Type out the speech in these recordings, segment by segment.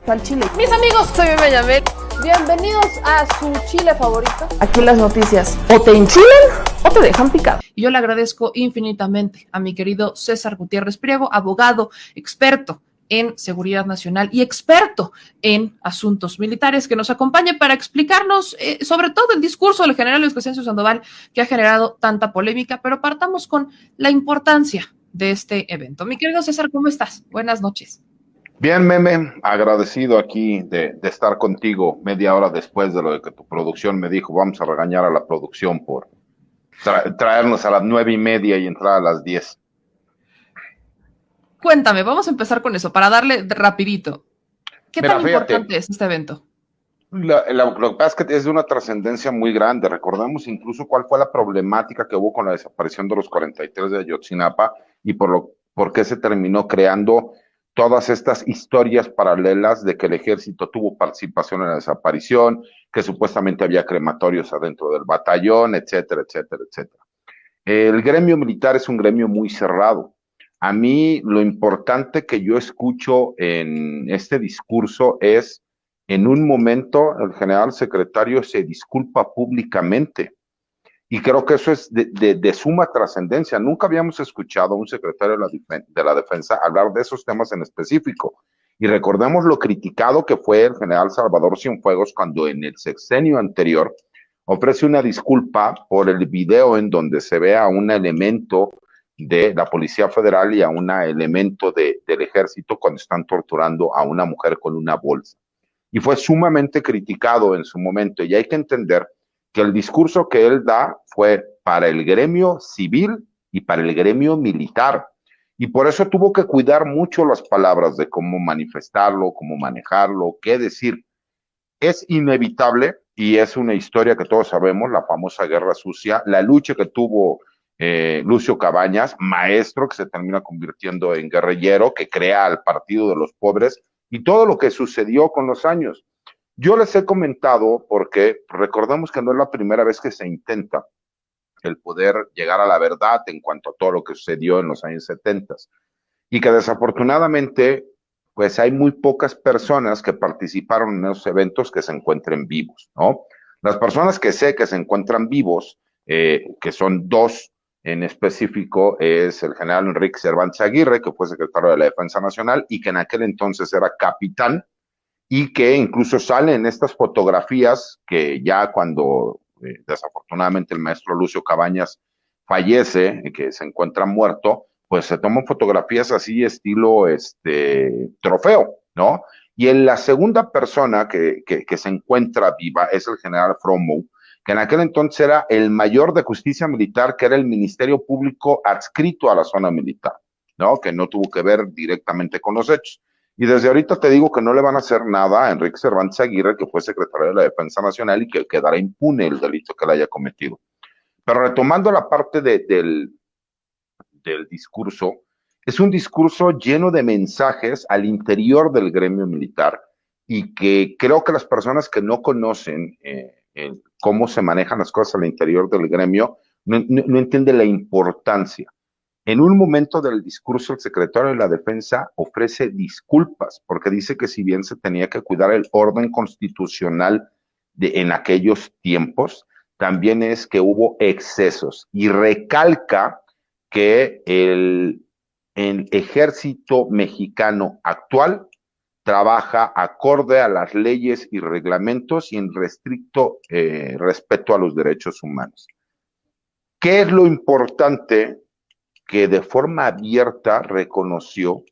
Al chile. Mis amigos, soy Bebe Yamel. Bienvenidos a su chile favorito. Aquí las noticias o te enchilan o te dejan picado. Y yo le agradezco infinitamente a mi querido César Gutiérrez Priego, abogado, experto en seguridad nacional y experto en asuntos militares, que nos acompañe para explicarnos sobre todo el discurso del general Luis Crescencio Sandoval, que ha generado tanta polémica, pero partamos con la importancia de este evento. Mi querido César, ¿cómo estás? Buenas noches. Bien, Meme, agradecido aquí de estar contigo media hora después de lo que tu producción me dijo. Vamos a regañar a la producción por traernos a las 9:30 y entrar a las 10. Cuéntame, vamos a empezar con eso, para darle rapidito. ¿Qué Mira, tan fíjate, importante es este evento? lo que pasa es que es de una trascendencia muy grande. Recordemos incluso cuál fue la problemática que hubo con la desaparición de los 43 de Ayotzinapa y por qué se terminó creando todas estas historias paralelas de que el ejército tuvo participación en la desaparición, que supuestamente había crematorios adentro del batallón, etcétera, etcétera, etcétera. El gremio militar es un gremio muy cerrado. A mí lo importante que yo escucho en este discurso es, en un momento, el general secretario se disculpa públicamente. Y creo que eso es de suma trascendencia. Nunca habíamos escuchado a un secretario de la Defensa hablar de esos temas en específico. Y recordemos lo criticado que fue el general Salvador Cienfuegos cuando en el sexenio anterior ofrece una disculpa por el video en donde se ve a un elemento de la Policía Federal y a un elemento del ejército cuando están torturando a una mujer con una bolsa. Y fue sumamente criticado en su momento. Y hay que entender que el discurso que él da fue para el gremio civil y para el gremio militar. Y por eso tuvo que cuidar mucho las palabras de cómo manifestarlo, cómo manejarlo, qué decir. Es inevitable, y es una historia que todos sabemos, la famosa Guerra Sucia, la lucha que tuvo Lucio Cabañas, maestro que se termina convirtiendo en guerrillero, que crea al Partido de los Pobres, y todo lo que sucedió con los años. Yo les he comentado, porque recordemos que no es la primera vez que se intenta el poder llegar a la verdad en cuanto a todo lo que sucedió en los años 70, y que desafortunadamente pues hay muy pocas personas que participaron en esos eventos que se encuentren vivos, ¿no? Las personas que sé que se encuentran vivos, que son dos en específico, es el general Enrique Cervantes Aguirre, que fue secretario de la Defensa Nacional y que en aquel entonces era capitán, y que incluso sale en estas fotografías que ya cuando desafortunadamente el maestro Lucio Cabañas fallece, que se encuentra muerto, pues se toman fotografías así estilo trofeo, ¿no? Y en la segunda persona que se encuentra viva es el general Fromo, que en aquel entonces era el mayor de justicia militar, que era el Ministerio Público adscrito a la zona militar, ¿no? Que no tuvo que ver directamente con los hechos. Y desde ahorita te digo que no le van a hacer nada a Enrique Cervantes Aguirre, que fue secretario de la Defensa Nacional y que quedará impune el delito que le haya cometido. Pero retomando la parte del discurso, es un discurso lleno de mensajes al interior del gremio militar y que creo que las personas que no conocen cómo se manejan las cosas al interior del gremio no entienden la importancia. En un momento del discurso, el secretario de la Defensa ofrece disculpas porque dice que si bien se tenía que cuidar el orden constitucional en aquellos tiempos, también es que hubo excesos y recalca que el ejército mexicano actual trabaja acorde a las leyes y reglamentos y en restricto respeto a los derechos humanos. ¿Qué es lo importante? Que de forma abierta reconoció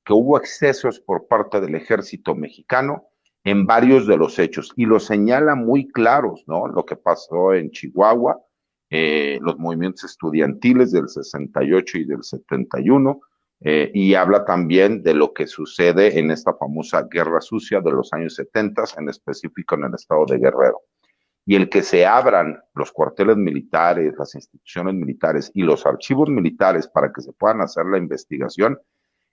que hubo excesos por parte del ejército mexicano en varios de los hechos y lo señala muy claros, ¿no? Lo que pasó en Chihuahua, los movimientos estudiantiles del 68 y del 71, y habla también de lo que sucede en esta famosa Guerra Sucia de los años 70, en específico en el estado de Guerrero. Y el que se abran los cuarteles militares, las instituciones militares y los archivos militares para que se puedan hacer la investigación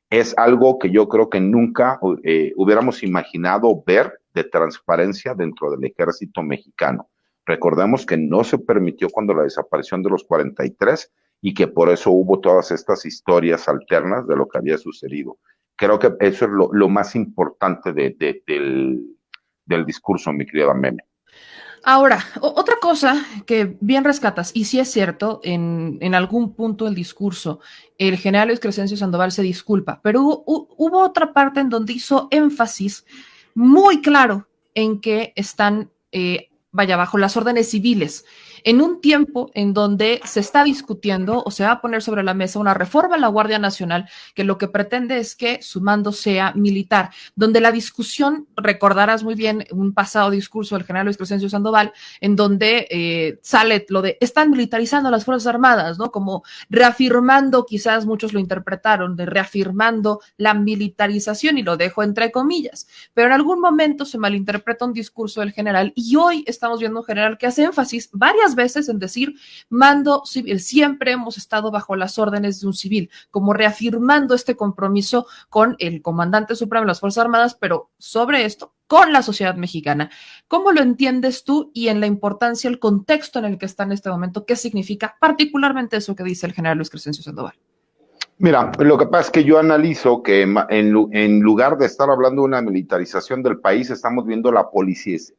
es algo que yo creo que nunca hubiéramos imaginado ver de transparencia dentro del ejército mexicano. Recordemos que no se permitió cuando la desaparición de los 43 y que por eso hubo todas estas historias alternas de lo que había sucedido. Creo que eso es lo más importante del discurso, mi querida Meme. Ahora, otra cosa que bien rescatas, y sí es cierto, en algún punto del discurso, el general Luis Crescencio Sandoval se disculpa, pero hubo otra parte en donde hizo énfasis muy claro en que están, bajo las órdenes civiles, en un tiempo en donde se está discutiendo o se va a poner sobre la mesa una reforma a la Guardia Nacional que lo que pretende es que su mando sea militar, donde la discusión, recordarás muy bien un pasado discurso del general Luis Crescencio Sandoval, en donde sale lo de están militarizando las Fuerzas Armadas, ¿no? Como reafirmando, quizás muchos lo interpretaron, de reafirmando la militarización, y lo dejo entre comillas, pero en algún momento se malinterpreta un discurso del general y hoy estamos viendo un general que hace énfasis varias veces en decir mando civil, siempre hemos estado bajo las órdenes de un civil, como reafirmando este compromiso con el comandante supremo de las Fuerzas Armadas, pero sobre esto, con la sociedad mexicana. ¿Cómo lo entiendes tú y en la importancia, el contexto en el que está en este momento? ¿Qué significa particularmente eso que dice el general Luis Crescencio Sandoval? Mira, lo que pasa es que yo analizo que en lugar de estar hablando de una militarización del país, estamos viendo la policiación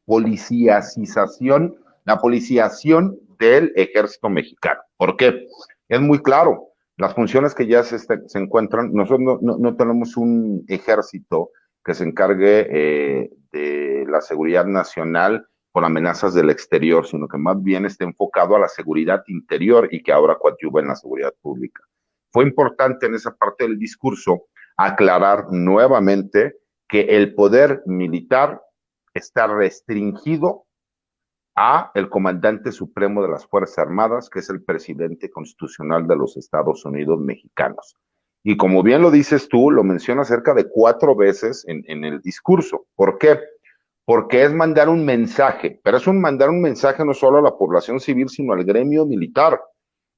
del ejército mexicano. ¿Por qué? Es muy claro, las funciones que ya se encuentran, nosotros no tenemos un ejército que se encargue de la seguridad nacional por amenazas del exterior, sino que más bien esté enfocado a la seguridad interior y que ahora coadyuva en la seguridad pública. Fue importante en esa parte del discurso aclarar nuevamente que el poder militar está restringido a el comandante supremo de las Fuerzas Armadas, que es el presidente constitucional de los Estados Unidos mexicanos. Y como bien lo dices tú, lo mencionas cerca de 4 veces en el discurso. ¿Por qué? Porque es mandar un mensaje, pero es mandar un mensaje no solo a la población civil, sino al gremio militar,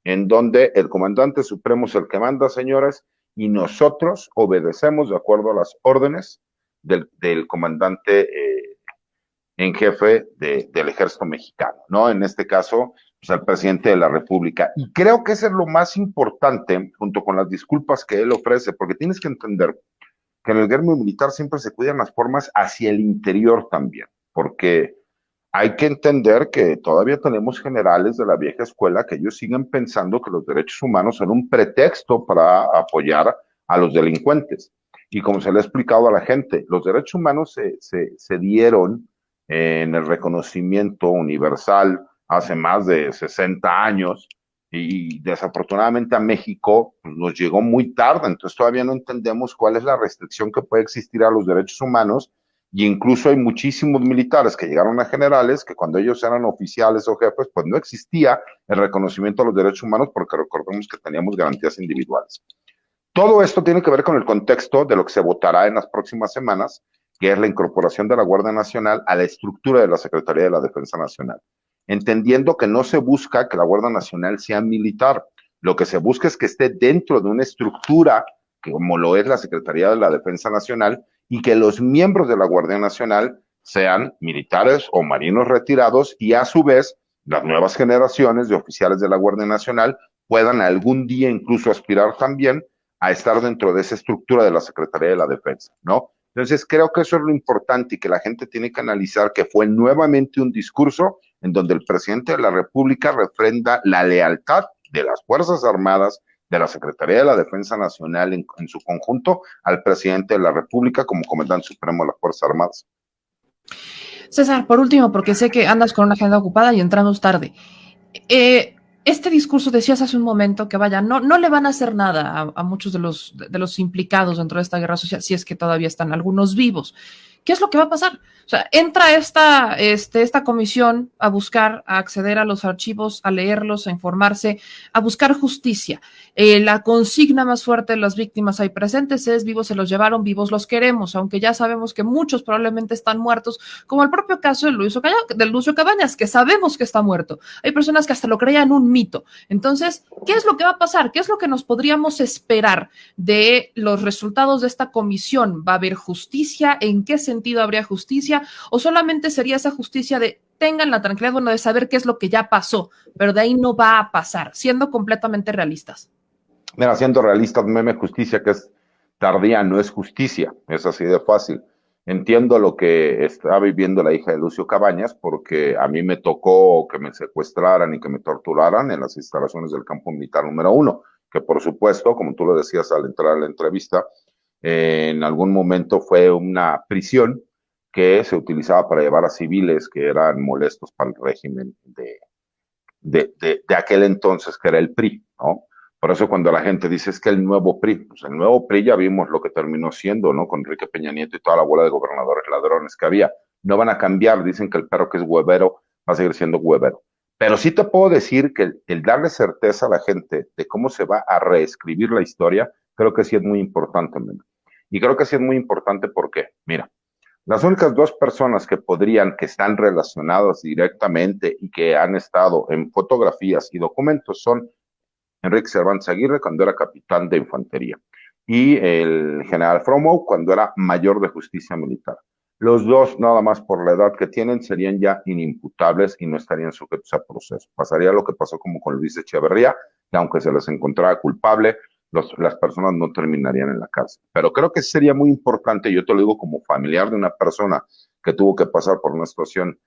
en donde el comandante supremo es el que manda, señores, y nosotros obedecemos de acuerdo a las órdenes del comandante en jefe del ejército mexicano, ¿no? En este caso, pues al presidente de la República. Y creo que eso es lo más importante, junto con las disculpas que él ofrece, porque tienes que entender que en el gremio militar siempre se cuidan las formas hacia el interior también, porque hay que entender que todavía tenemos generales de la vieja escuela que ellos siguen pensando que los derechos humanos son un pretexto para apoyar a los delincuentes. Y como se le ha explicado a la gente, los derechos humanos se dieron en el reconocimiento universal hace más de 60 años y desafortunadamente a México nos llegó muy tarde, entonces todavía no entendemos cuál es la restricción que puede existir a los derechos humanos. Y incluso hay muchísimos militares que llegaron a generales que cuando ellos eran oficiales o jefes, pues no existía el reconocimiento a los derechos humanos porque recordemos que teníamos garantías individuales. Todo esto tiene que ver con el contexto de lo que se votará en las próximas semanas, que es la incorporación de la Guardia Nacional a la estructura de la Secretaría de la Defensa Nacional. Entendiendo que no se busca que la Guardia Nacional sea militar, lo que se busca es que esté dentro de una estructura que como lo es la Secretaría de la Defensa Nacional, y que los miembros de la Guardia Nacional sean militares o marinos retirados y a su vez las nuevas generaciones de oficiales de la Guardia Nacional puedan algún día incluso aspirar también a estar dentro de esa estructura de la Secretaría de la Defensa, ¿no? Entonces creo que eso es lo importante y que la gente tiene que analizar que fue nuevamente un discurso en donde el presidente de la República refrenda la lealtad de las Fuerzas Armadas, de la Secretaría de la Defensa Nacional en su conjunto al presidente de la República como comandante supremo de las Fuerzas Armadas. César, por último, porque sé que andas con una agenda ocupada y entramos tarde. Este discurso, decías hace un momento que vaya, no le van a hacer nada a muchos de los implicados dentro de esta guerra social, si es que todavía están algunos vivos. ¿Qué es lo que va a pasar? O sea, entra esta comisión a buscar, a acceder a los archivos, a leerlos, a informarse, a buscar justicia. La consigna más fuerte de las víctimas ahí presentes es: vivos se los llevaron, vivos los queremos, aunque ya sabemos que muchos probablemente están muertos, como el propio caso de Lucio Cabañas, que sabemos que está muerto. Hay personas que hasta lo creían un mito. Entonces, ¿qué es lo que va a pasar? ¿Qué es lo que nos podríamos esperar de los resultados de esta comisión? ¿Va a haber justicia? ¿En qué sentido habría justicia? ¿O solamente sería esa justicia de tengan la tranquilidad, bueno, de saber qué es lo que ya pasó, pero de ahí no va a pasar, siendo completamente realistas? Mira, siendo realistas, Meme, justicia que es tardía no es justicia, es así de fácil. Entiendo lo que está viviendo la hija de Lucio Cabañas, porque a mí me tocó que me secuestraran y que me torturaran en las instalaciones del campo militar número 1, que por supuesto, como tú lo decías al entrar a la entrevista, en algún momento fue una prisión que se utilizaba para llevar a civiles que eran molestos para el régimen de aquel entonces, que era el PRI, ¿no? Por eso cuando la gente dice es que el nuevo PRI, pues el nuevo PRI ya vimos lo que terminó siendo, ¿no? Con Enrique Peña Nieto y toda la bola de gobernadores ladrones que había. No van a cambiar, dicen que el perro que es huevero va a seguir siendo huevero. Pero sí te puedo decir que el darle certeza a la gente de cómo se va a reescribir la historia, creo que sí es muy importante, ¿no? Y creo que sí es muy importante porque, mira, las únicas dos personas que podrían, que están relacionadas directamente y que han estado en fotografías y documentos son Enrique Cervantes Aguirre cuando era capitán de infantería y el general Fromo cuando era mayor de justicia militar. Los dos, nada más por la edad que tienen, serían ya inimputables y no estarían sujetos a proceso. Pasaría lo que pasó como con Luis Echeverría, que aunque se les encontrara culpable, las personas no terminarían en la cárcel. Pero creo que sería muy importante, yo te lo digo como familiar de una persona que tuvo que pasar por una situación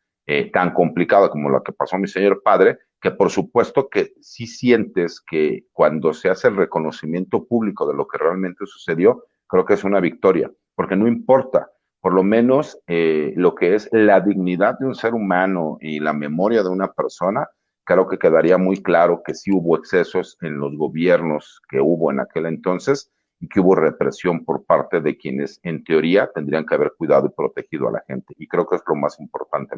tan complicada como la que pasó mi señor padre, que por supuesto que sí sientes que cuando se hace el reconocimiento público de lo que realmente sucedió, creo que es una victoria, porque no importa, por lo menos lo que es la dignidad de un ser humano y la memoria de una persona, creo que quedaría muy claro que sí hubo excesos en los gobiernos que hubo en aquel entonces y que hubo represión por parte de quienes en teoría tendrían que haber cuidado y protegido a la gente. Y creo que es lo más importante.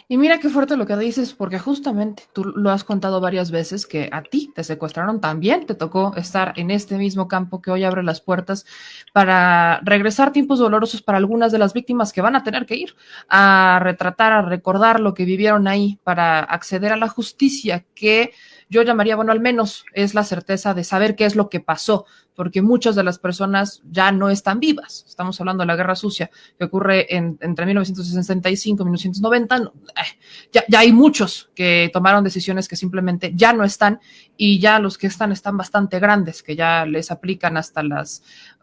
Y mira qué fuerte lo que dices, porque justamente tú lo has contado varias veces que a ti te secuestraron también, te tocó estar en este mismo campo que hoy abre las puertas para regresar tiempos dolorosos para algunas de las víctimas que van a tener que ir a retratar, a recordar lo que vivieron ahí para acceder a la justicia que yo llamaría, bueno, al menos es la certeza de saber qué es lo que pasó, porque muchas de las personas ya no están vivas. Estamos hablando de la Guerra Sucia, que ocurre entre 1965 y 1990. No, ya hay muchos que tomaron decisiones que simplemente ya no están, y ya los que están bastante grandes, que ya les aplican hasta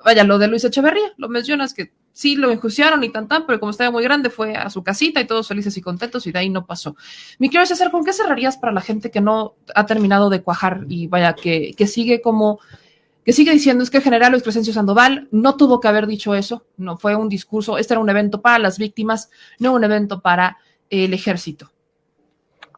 vaya, lo de Luis Echeverría, lo mencionas que sí lo enjuiciaron y tan, pero como estaba muy grande fue a su casita y todos felices y contentos y de ahí no pasó. Mi querido César, ¿con qué cerrarías para la gente que no ha terminado de cuajar y vaya, que sigue que sigue diciendo es que el general Luis Crescencio Sandoval no tuvo que haber dicho eso, no fue un discurso, este era un evento para las víctimas, no un evento para el ejército?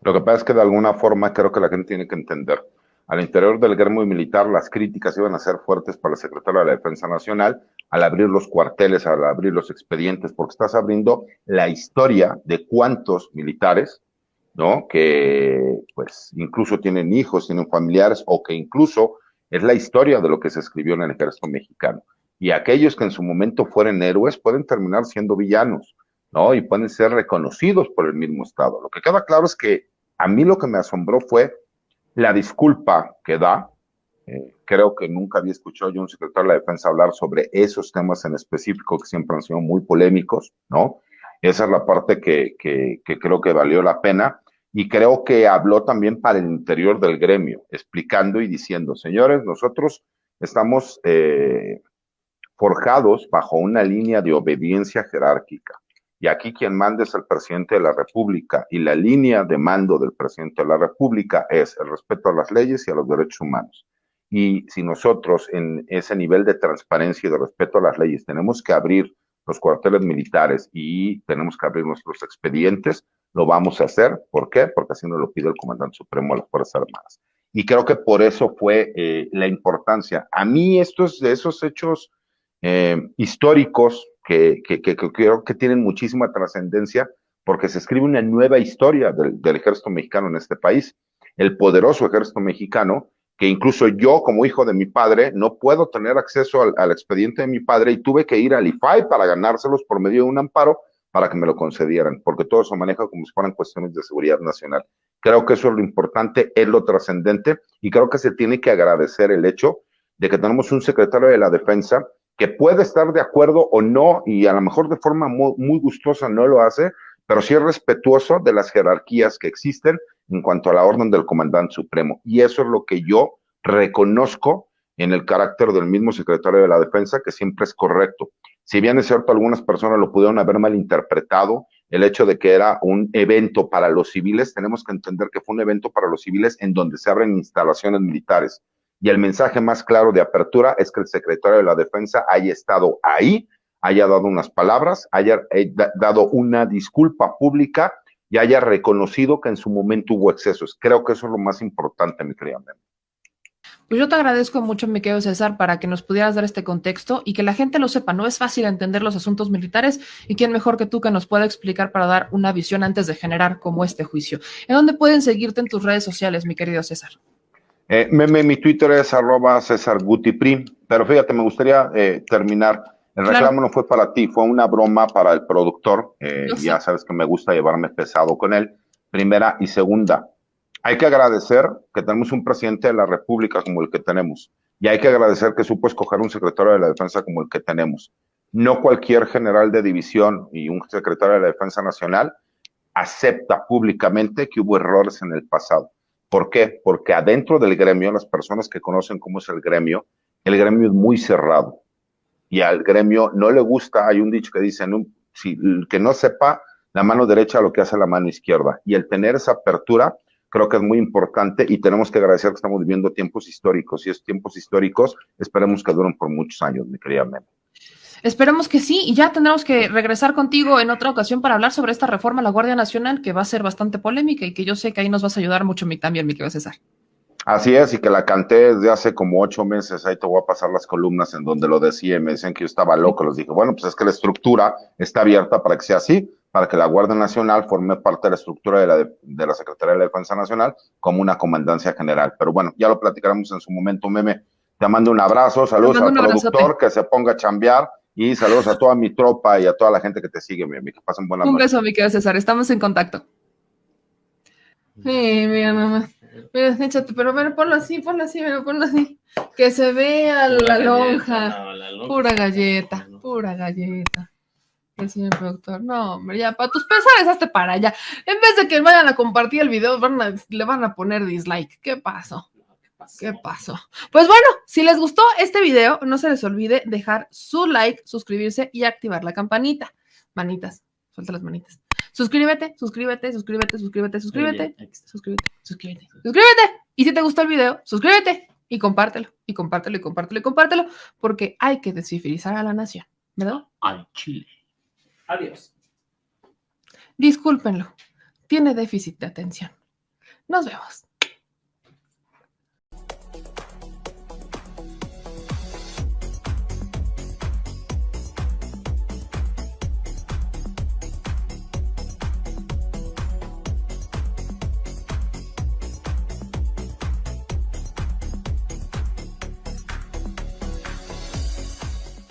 Lo que pasa es que de alguna forma creo que la gente tiene que entender. Al interior del gremio militar las críticas iban a ser fuertes para el secretario de la Defensa Nacional al abrir los cuarteles, al abrir los expedientes, porque estás abriendo la historia de cuántos militares, ¿no? Que pues incluso tienen hijos, tienen familiares, o que incluso es la historia de lo que se escribió en el ejército mexicano. Y aquellos que en su momento fueron héroes pueden terminar siendo villanos, ¿no? Y pueden ser reconocidos por el mismo Estado. Lo que queda claro es que a mí lo que me asombró fue la disculpa que da. Creo que nunca había escuchado yo a un secretario de la Defensa hablar sobre esos temas en específico que siempre han sido muy polémicos, ¿no? Esa es la parte que creo que valió la pena, y creo que habló también para el interior del gremio, explicando y diciendo, señores, nosotros estamos forjados bajo una línea de obediencia jerárquica. Y aquí quien manda es el presidente de la República, y la línea de mando del presidente de la República es el respeto a las leyes y a los derechos humanos. Y si nosotros en ese nivel de transparencia y de respeto a las leyes tenemos que abrir los cuarteles militares y tenemos que abrir nuestros expedientes, lo vamos a hacer. ¿Por qué? Porque así nos lo pide el comandante supremo de las Fuerzas Armadas. Y creo que por eso fue la importancia. A mí estos de esos hechos históricos que creo que tienen muchísima trascendencia, porque se escribe una nueva historia del ejército mexicano en este país, el poderoso ejército mexicano, que incluso yo como hijo de mi padre no puedo tener acceso al expediente de mi padre y tuve que ir al IFAI para ganárselos por medio de un amparo para que me lo concedieran, porque todo se maneja como si fueran cuestiones de seguridad nacional. Creo que eso es lo importante, es lo trascendente, y creo que se tiene que agradecer el hecho de que tenemos un secretario de la Defensa que puede estar de acuerdo o no, y a lo mejor de forma muy gustosa no lo hace, pero sí es respetuoso de las jerarquías que existen en cuanto a la orden del comandante supremo. Y eso es lo que yo reconozco en el carácter del mismo secretario de la Defensa, que siempre es correcto. Si bien es cierto, algunas personas lo pudieron haber malinterpretado, el hecho de que era un evento para los civiles, tenemos que entender que fue un evento para los civiles en donde se abren instalaciones militares. Y el mensaje más claro de apertura es que el secretario de la Defensa haya estado ahí, haya dado unas palabras, haya dado una disculpa pública y haya reconocido que en su momento hubo excesos. Creo que eso es lo más importante, mi querida Memo. Pues yo te agradezco mucho, mi querido César, para que nos pudieras dar este contexto y que la gente lo sepa. No es fácil entender los asuntos militares y quién mejor que tú que nos pueda explicar para dar una visión antes de generar como este juicio. ¿En dónde pueden seguirte en tus redes sociales, mi querido César? Meme, mi Twitter es @CésarGutiPrim, pero fíjate, me gustaría terminar. El reclamo no fue para ti, fue una broma para el productor. Ya sabes que me gusta llevarme pesado con él. Primera y segunda, hay que agradecer que tenemos un presidente de la República como el que tenemos. Y hay que agradecer que supo escoger un secretario de la Defensa como el que tenemos. No cualquier general de división y un secretario de la Defensa Nacional acepta públicamente que hubo errores en el pasado. ¿Por qué? Porque adentro del gremio, las personas que conocen cómo es el gremio es muy cerrado. Y al gremio no le gusta, hay un dicho que dice, no, si, que no sepa la mano derecha lo que hace la mano izquierda. Y el tener esa apertura creo que es muy importante y tenemos que agradecer que estamos viviendo tiempos históricos. Y esos tiempos históricos esperemos que duren por muchos años, mi querida Memo. Esperemos que sí, y ya tendremos que regresar contigo en otra ocasión para hablar sobre esta reforma a la Guardia Nacional, que va a ser bastante polémica y que yo sé que ahí nos vas a ayudar mucho también, mi querido César. Así es, y que la canté desde hace como 8 meses, ahí te voy a pasar las columnas en donde lo decía y me decían que yo estaba loco, les dije, bueno, pues es que la estructura está abierta para que sea así, para que la Guardia Nacional forme parte de la estructura de la Secretaría de la Defensa Nacional como una comandancia general. Pero bueno, ya lo platicaremos en su momento, Meme. Te mando un abrazo, saludos al productor, que se ponga a chambear, y saludos a toda mi tropa y a toda la gente que te sigue, Meme, que pasen buenas noches. Un beso, mi querido César, estamos en contacto. Mira mamá. Mira, échate, pero mira, ponlo así, mira, ponlo así. Que se vea la lonja. Pura galleta, pura galleta. El señor productor, no, hombre, ya, para tus pesares, hazte para allá. En vez de que vayan a compartir el video, le van a poner dislike. ¿Qué pasó? ¿Qué pasó? Pues bueno, si les gustó este video, no se les olvide dejar su like, suscribirse y activar la campanita. Manitas, suelta las manitas. Suscríbete. Y si te gustó el video, suscríbete y compártelo, porque hay que descifrizar a la nación, ¿verdad? Al Chile. Adiós. Discúlpenlo, tiene déficit de atención. Nos vemos.